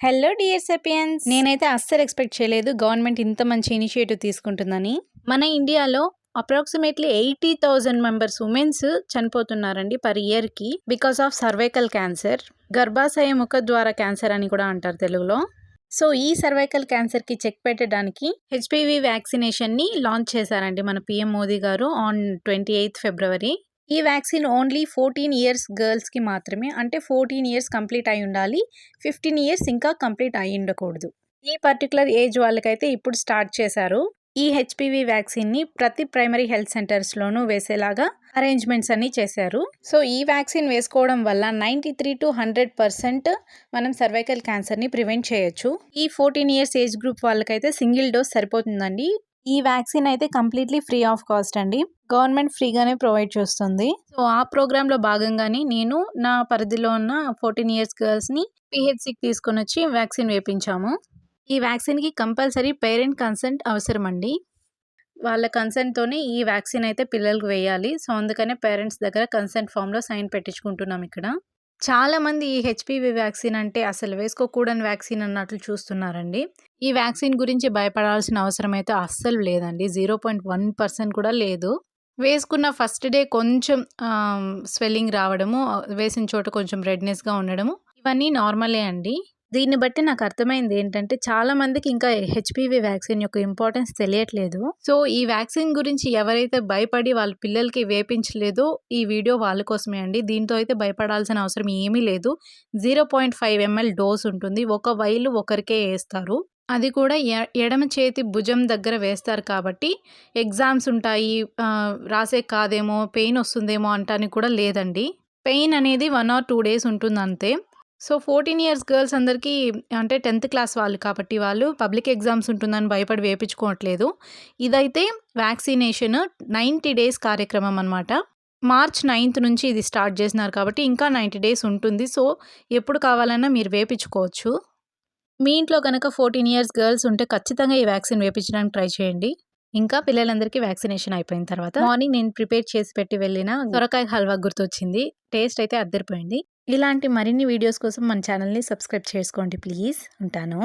Hello dear sapiens, నేనైతే అస్సలు expect చేయలేదు గవర్నమెంట్ ఇంత మంచి ఇనిషియేటివ్ తీసుకుంటుందని. మన ఇండియాలో అప్రాక్సిమేట్లీ 80,000 మెంబర్స్ ఉమెన్స్ చనిపోతున్నారండి పర్ ఇయర్కి బికాస్ ఆఫ్ సర్వైకల్ క్యాన్సర్. గర్భాశయ ముఖద్వార క్యాన్సర్ అని కూడా అంటారు తెలుగులో. సో ఈ సర్వైకల్ క్యాన్సర్కి చెక్ పెట్టడానికి హెచ్పివి వ్యాక్సినేషన్ని లాంచ్ చేశారండి మన పిఎం మోదీ గారు ఆన్ 28th February. ఈ వ్యాక్సిన్ ఓన్లీ 14 ఇయర్స్ గర్ల్స్కి మాత్రమే, అంటే 14 ఇయర్స్ కంప్లీట్ అయి ఉండాలి, 15 ఇయర్స్ ఇంకా కంప్లీట్ అయి ఉండకూడదు. ఈ పర్టికులర్ ఏజ్ వాళ్ళకైతే ఇప్పుడు స్టార్ట్ చేశారు. ఈ హెచ్పివి వ్యాక్సిన్ని ప్రతి ప్రైమరీ హెల్త్ సెంటర్స్లోనూ వేసేలాగా అరేంజ్మెంట్స్ అన్నీ చేశారు. సో ఈ వ్యాక్సిన్ వేసుకోవడం వల్ల 93 to 100% మనం సర్వైకల్ క్యాన్సర్ని ప్రివెంట్ చేయొచ్చు. ఈ 14 ఇయర్స్ ఏజ్ గ్రూప్ వాళ్ళకైతే సింగిల్ డోస్ సరిపోతుందండి. ఈ వ్యాక్సిన్ అయితే కంప్లీట్లీ ఫ్రీ ఆఫ్ కాస్ట్ అండి, గవర్నమెంట్ ఫ్రీగానే ప్రొవైడ్ చేస్తుంది. సో ఆ ప్రోగ్రాంలో భాగంగానే నేను నా పరిధిలో ఉన్న 14 ఇయర్స్ గర్ల్స్ని పిహెచ్సికి తీసుకొని వచ్చి వ్యాక్సిన్ వేయించాము. ఈ వ్యాక్సిన్కి కంపల్సరీ పేరెంట్ కన్సెంట్ అవసరం అండి. వాళ్ళ కన్సెంట్తోనే ఈ వ్యాక్సిన్ అయితే పిల్లలకు వేయాలి. సో అందుకనే పేరెంట్స్ దగ్గర కన్సెంట్ ఫామ్లో సైన్ పెట్టించుకుంటున్నాం ఇక్కడ. చాలామంది ఈ హెచ్పివి వ్యాక్సిన్ అంటే అసలు వేసుకోకూడని వ్యాక్సిన్ అన్నట్లు చూస్తున్నారండి. ఈ వ్యాక్సిన్ గురించి భయపడాల్సిన అవసరం అయితే అస్సలు లేదండి, 0.1% కూడా లేదు. వేసుకున్న ఫస్ట్ డే కొంచెం స్వెల్లింగ్ రావడము, వేసిన చోట కొంచెం రెడ్నెస్గా ఉండడము, ఇవన్నీ నార్మలే అండి. దీన్ని బట్టి నాకు అర్థమైంది ఏంటంటే చాలా మందికి ఇంకా హెచ్పివి వ్యాక్సిన్ యొక్క ఇంపార్టెన్స్ తెలియట్లేదు. సో ఈ వ్యాక్సిన్ గురించి ఎవరైతే భయపడి వాళ్ళ పిల్లలకి వేపించలేదో ఈ వీడియో వాళ్ళ కోసమే అండి. దీంతో అయితే భయపడాల్సిన అవసరం ఏమీ లేదు. 0.5 ml డోస్ ఉంటుంది. ఒక వైలు ఒకరికే వేస్తారు, అది కూడా ఎడమ చేతి భుజం దగ్గర వేస్తారు కాబట్టి ఎగ్జామ్స్ ఉంటాయి, రాసే కాదేమో, పెయిన్ వస్తుందేమో అంటానికి కూడా లేదండి. పెయిన్ అనేది 1 or 2 days ఉంటుంది అంతే. సో 14 ఇయర్స్ గర్ల్స్ అందరికీ అంటే 10th క్లాస్ వాళ్ళు కాబట్టి వాళ్ళు పబ్లిక్ ఎగ్జామ్స్ ఉంటుందని భయపడి వేయించుకోవట్లేదు. ఇదైతే వ్యాక్సినేషన్ 90 days కార్యక్రమం అనమాట. March 9th నుంచి ఇది స్టార్ట్ చేసినారు కాబట్టి ఇంకా 90 days ఉంటుంది. సో ఎప్పుడు కావాలన్నా మీరు వేయించుకోవచ్చు. మీ ఇంట్లో కనుక 14 ఇయర్స్ గర్ల్స్ ఉంటే ఖచ్చితంగా ఈ వ్యాక్సిన్ వేయించడానికి ట్రై చేయండి. ఇంకా పిల్లలందరికీ వ్యాక్సినేషన్ అయిపోయిన తర్వాత మార్నింగ్ నేను ప్రిపేర్ చేసి పెట్టి వెళ్ళిన సొరకాయ హల్వా గుర్తొచ్చింది. టేస్ట్ అయితే అద్దరిపోయింది. ఇలాంటి మరిన్ని వీడియోస్ కోసం మన ఛానల్ని సబ్స్క్రైబ్ చేసుకోండి ప్లీజ్. ఉంటాను.